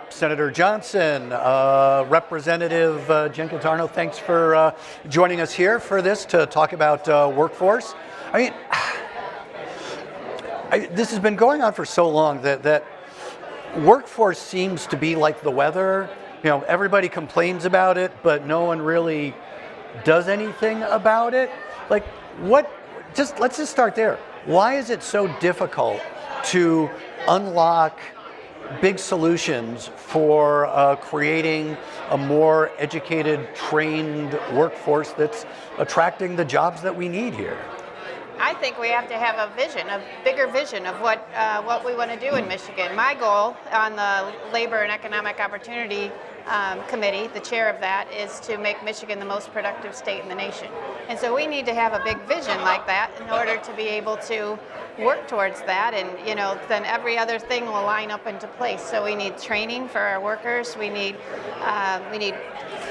Senator Johnson, Representative Jenkins-Arno, thanks for joining us here for this to talk about workforce. I mean, this has been going on for so long that workforce seems to be like the weather. You know, everybody complains about it, but no one really does anything about it. Like, let's just start there. Why is it so difficult to unlock big solutions for creating a more educated, trained workforce that's attracting the jobs that we need here? I think we have to have a vision, a bigger vision of what we want to do in Michigan. My goal on the Labor and Economic Opportunity Committee, the chair of that, is to make Michigan the most productive state in the nation. And so we need to have a big vision like that in order to be able to work towards that, and then every other thing will line up into place. So we need training for our workers. We need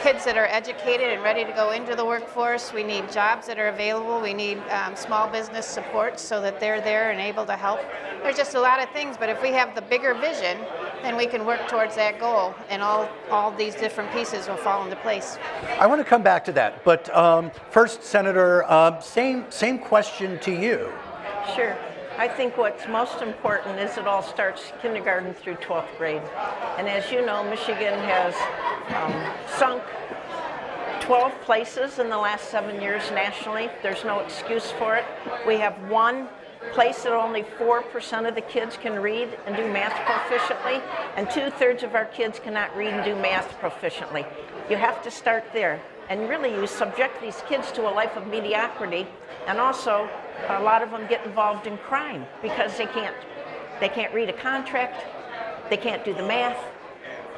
kids that are educated and ready to go into the workforce. We need jobs that are available. We need small business support so that they're there and able to help. There's just a lot of things, but if we have the bigger vision, then we can work towards that goal, and all these different pieces will fall into place. I want to come back to that, but first, Senator, same question to you. Sure. I think what's most important is it all starts kindergarten through 12th grade. And as you know, Michigan has sunk 12 places in the last 7 years nationally. There's no excuse for it. We have one place that only 4% of the kids can read and do math proficiently, and 2/3 of our kids cannot read and do math proficiently. You have to start there. And really, you subject these kids to a life of mediocrity, and also a lot of them get involved in crime because they can't read a contract, they can't do the math,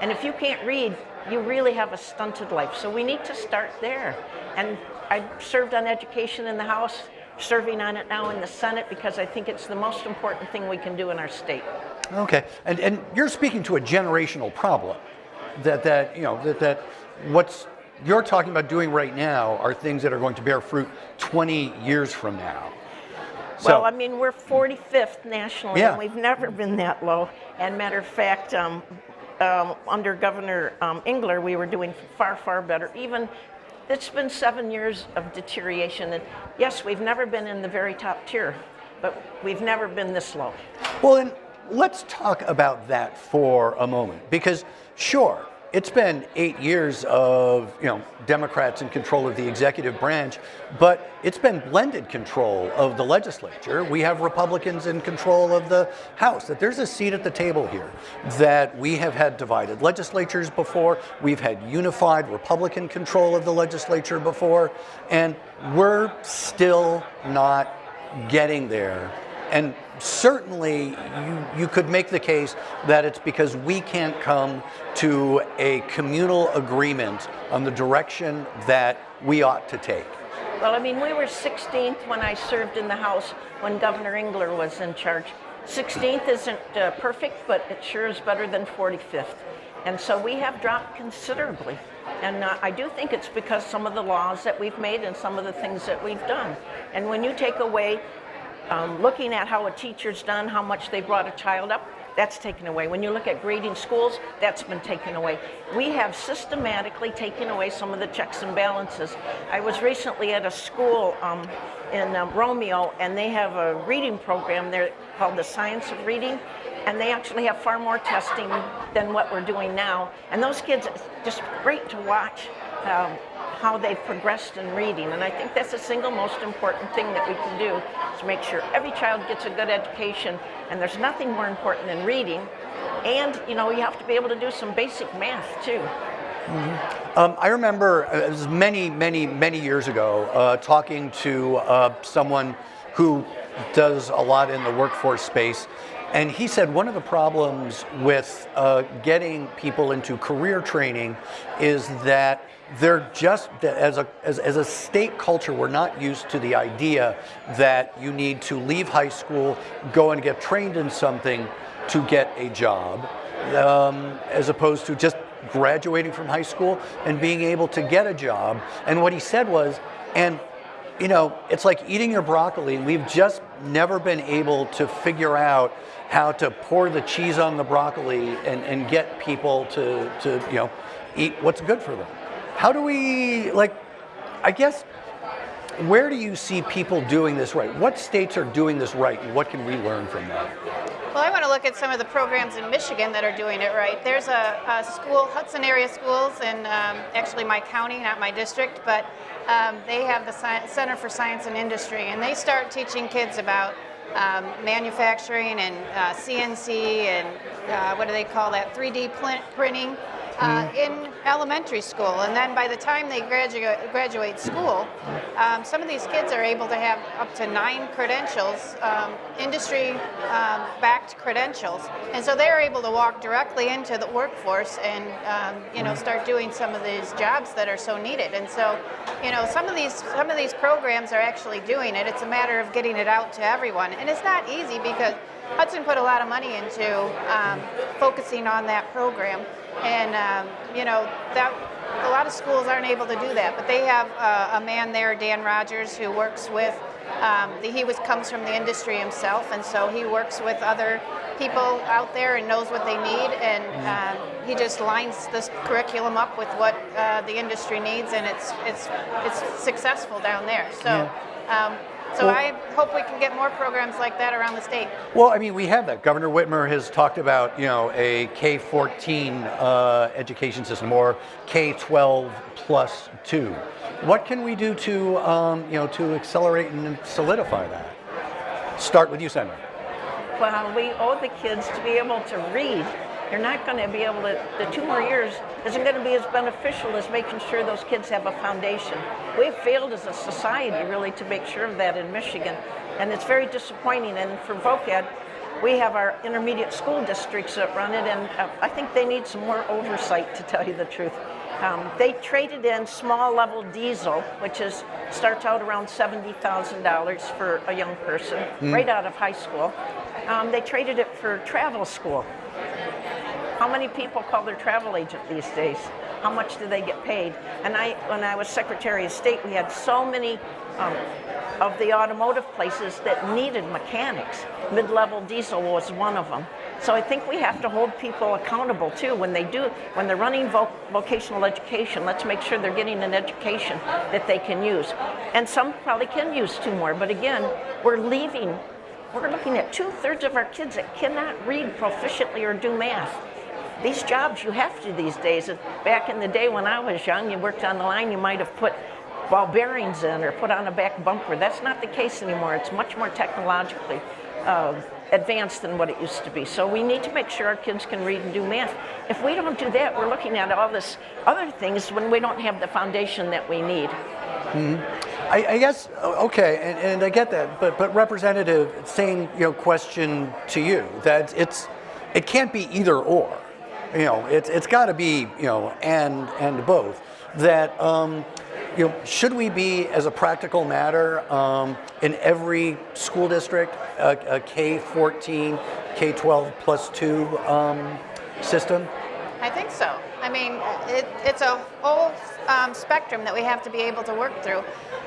and if you can't read, you really have a stunted life. So we need to start there. And I served on education in the House, serving on it now in the Senate, because I think it's the most important thing we can do in our state. Okay, and you're speaking to a generational problem. That what's you're talking about doing right now are things that are going to bear fruit 20 years from now. So, well, I mean, we're 45th nationally, and we've never been that low. And matter of fact, under Governor Engler, we were doing far, far better. Even it's been 7 years of deterioration. And yes, we've never been in the very top tier, but we've never been this low. Well, and let's talk about that for a moment, because sure, it's been 8 years of Democrats in control of the executive branch, but it's been blended control of the legislature. We have Republicans in control of the House. That there's a seat at the table here. That we have had divided legislatures before. We've had unified Republican control of the legislature before, and we're still not getting there. And certainly, you could make the case that it's because we can't come to a communal agreement on the direction that we ought to take. Well, I mean, we were 16th when I served in the House when Governor Engler was in charge. 16th isn't perfect, but it sure is better than 45th. And so we have dropped considerably. And I do think it's because some of the laws that we've made and some of the things that we've done. And when you take away looking at how a teacher's done, how much they brought a child up, that's taken away. When you look at grading schools, that's been taken away. We have systematically taken away some of the checks and balances. I was recently at a school in Romeo, and they have a reading program there called the Science of Reading, and they actually have far more testing than what we're doing now. And those kids, it's just great to watch how they've progressed in reading. And I think that's the single most important thing that we can do, is make sure every child gets a good education. And there's nothing more important than reading. And, you have to be able to do some basic math, too. Mm-hmm. I remember, it was many years ago, talking to someone who does a lot in the workforce space. And he said one of the problems with getting people into career training is that they're just, as a state culture, we're not used to the idea that you need to leave high school, go and get trained in something to get a job, as opposed to just graduating from high school and being able to get a job. And what he said was, and you know, it's like eating your broccoli. We've just never been able to figure out how to pour the cheese on the broccoli and get people to you know, eat what's good for them. How do we, like, I guess, where do you see people doing this right? What states are doing this right, and what can we learn from that? Well, I want to look at some of the programs in Michigan that are doing it right. There's a school, Hudson area schools, in actually my county, not my district, but they have the Center for Science and Industry, and they start teaching kids about manufacturing and CNC and what do they call that, 3D printing in elementary school. And then by the time they graduate school, some of these kids are able to have up to 9 credentials, industry-backed credentials. And so they're able to walk directly into the workforce and you know, start doing some of these jobs that are so needed. And so, you know, some of these programs are actually doing it. It's a matter of getting it out to everyone. And it's not easy because Hudson put a lot of money into focusing on that program. And you know, that a lot of schools aren't able to do that, but they have a man there, Dan Rogers, who works with, he comes from the industry himself, and so he works with other people out there and knows what they need, and he just lines this curriculum up with what the industry needs, and it's successful down there. So. So I hope we can get more programs like that around the state. Well, I mean, we have that. Governor Whitmer has talked about, you know, a K-14 education system, or K-12 plus 2. What can we do to, you know, to accelerate and solidify that? Start with you, Senator. Well, we owe the kids to be able to read. You're not going to be able to, the 2 more years isn't going to be as beneficial as making sure those kids have a foundation. We've failed as a society, really, to make sure of that in Michigan, and it's very disappointing. And for VOCAD, we have our intermediate school districts that run it, and I think they need some more oversight, to tell you the truth. They traded in small level diesel, which starts out around $70,000 for a young person, right out of high school. They traded it for travel school. How many people call their travel agent these days? How much do they get paid? And when I was Secretary of State, we had so many of the automotive places that needed mechanics. Mid-level diesel was one of them. So I think we have to hold people accountable too when they're running vocational education. Let's make sure they're getting an education that they can use. And some probably can use 2 more, but again, we're looking at 2/3 of our kids that cannot read proficiently or do math. These jobs you have to these days. Back in the day when I was young, you worked on the line, you might have put ball bearings in or put on a back bumper. That's not the case anymore. It's much more technologically advanced than what it used to be. So we need to make sure our kids can read and do math. If we don't do that, we're looking at all this other things when we don't have the foundation that we need. I guess, okay, and I get that, but Representative, same, you know, question to you, that it can't be either or. You know, it's got to be, you know, and both. That, you know, should we be, as a practical matter, in every school district, a K-14, K-12 plus 2 system? I think so. I mean, it's a whole spectrum that we have to be able to work through.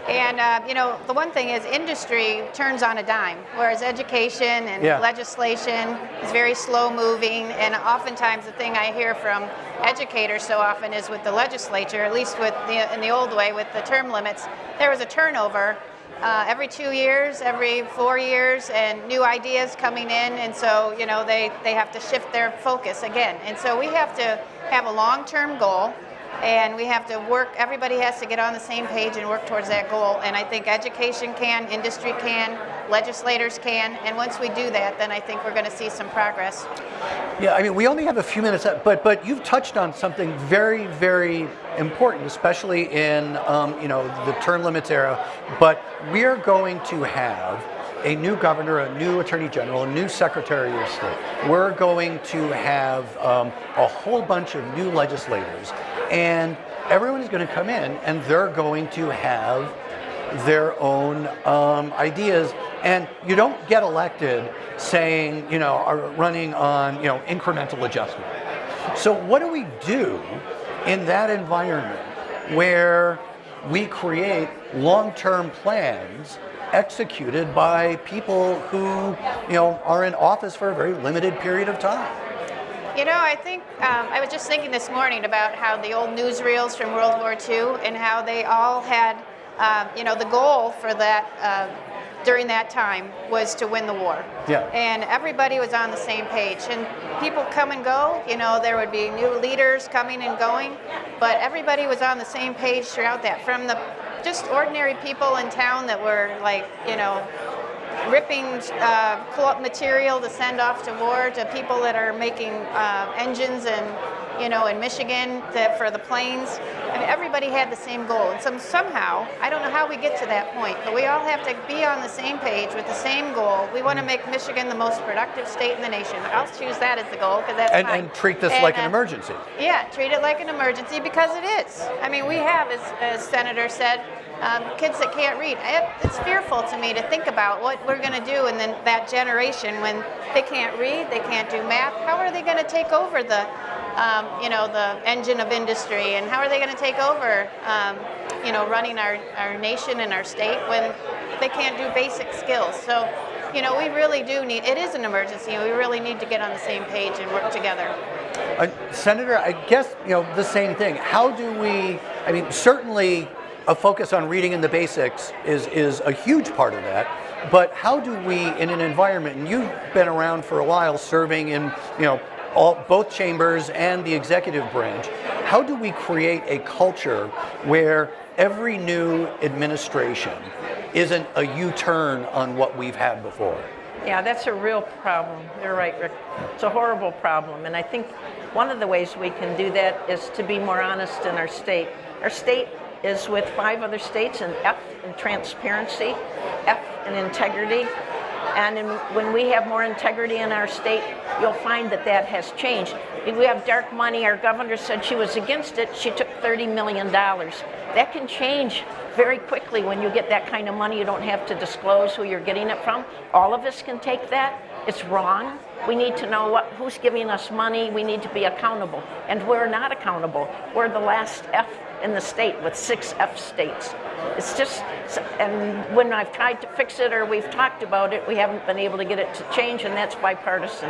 And, you know, the one thing is industry turns on a dime, whereas education and legislation is very slow moving. And oftentimes the thing I hear from educators so often is with the legislature, at least in the old way with the term limits, there was a turnover every 2 years, every 4 years, and new ideas coming in. And so, you know, they have to shift their focus again. And so we have to have a long-term goal. And we have to work, everybody has to get on the same page and work towards that goal. And I think education can, industry can, legislators can. And once we do that, then I think we're going to see some progress. Yeah, I mean, we only have a few minutes left, but you've touched on something very, very important, especially in, you know, the term limits era. But we're going to have a new governor, a new attorney general, a new secretary of state. We're going to have a whole bunch of new legislators. And everyone is going to come in and they're going to have their own ideas. And you don't get elected saying, you know, running on, you know, incremental adjustment. So what do we do in that environment where, we create long-term plans executed by people who, are in office for a very limited period of time. I think I was just thinking this morning about how the old newsreels from World War II and how they all had, the goal for that during that time was to win the war. Yeah. And everybody was on the same page. And people come and go, there would be new leaders coming and going, but everybody was on the same page throughout that. From the just ordinary people in town that were like, ripping pull-up material to send off to war, to people that are making engines and in Michigan for the planes. I mean, everybody had the same goal. And somehow, I don't know how we get to that point, but we all have to be on the same page with the same goal. We want to make Michigan the most productive state in the nation. I'll choose that as the goal because that's fine. And treat this like an emergency. Yeah, treat it like an emergency because it is. I mean, we have, as Senator said, kids that can't read. It's fearful to me to think about what we're going to do in that generation when they can't read, they can't do math. How are they going to take over the engine of industry, and how are they going to take over, running our nation and our state when they can't do basic skills? So, we really do need, it is an emergency, and we really need to get on the same page and work together. Senator, I guess, the same thing. How do we, certainly a focus on reading and the basics is a huge part of that, but how do we, in an environment, and you've been around for a while serving in, both chambers and the executive branch, how do we create a culture where every new administration isn't a U-turn on what we've had before? Yeah, that's a real problem. You're right, Rick. It's a horrible problem, and I think one of the ways we can do that is to be more honest in our state. Our state is with 5 other states in F in transparency, F in integrity. And when we have more integrity in our state, you'll find that has changed. If we have dark money, our governor said she was against it. She took $30 million. That can change very quickly when you get that kind of money. You don't have to disclose who you're getting it from. All of us can take that. It's wrong. We need to know who's giving us money. We need to be accountable. And we're not accountable. We're the last F in the state with 6 F states. It's just, and when I've tried to fix it or we've talked about it, we haven't been able to get it to change, and that's bipartisan.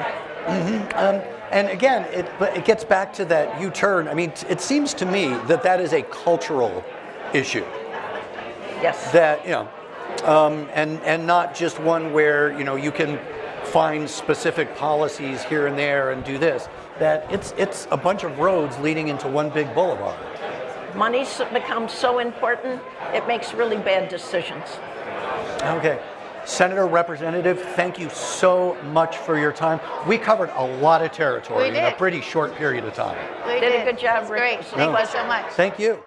And again, it gets back to that U-turn. It seems to me that is a cultural issue. Yes. That, and not just one where, you can find specific policies here and there and do this. That it's a bunch of roads leading into one big boulevard. Money's become so important, it makes really bad decisions. Okay. Senator, Representative, thank you so much for your time. We covered a lot of territory in a pretty short period of time. We did a good job, Rick. Great. Thank you so much. Thank you.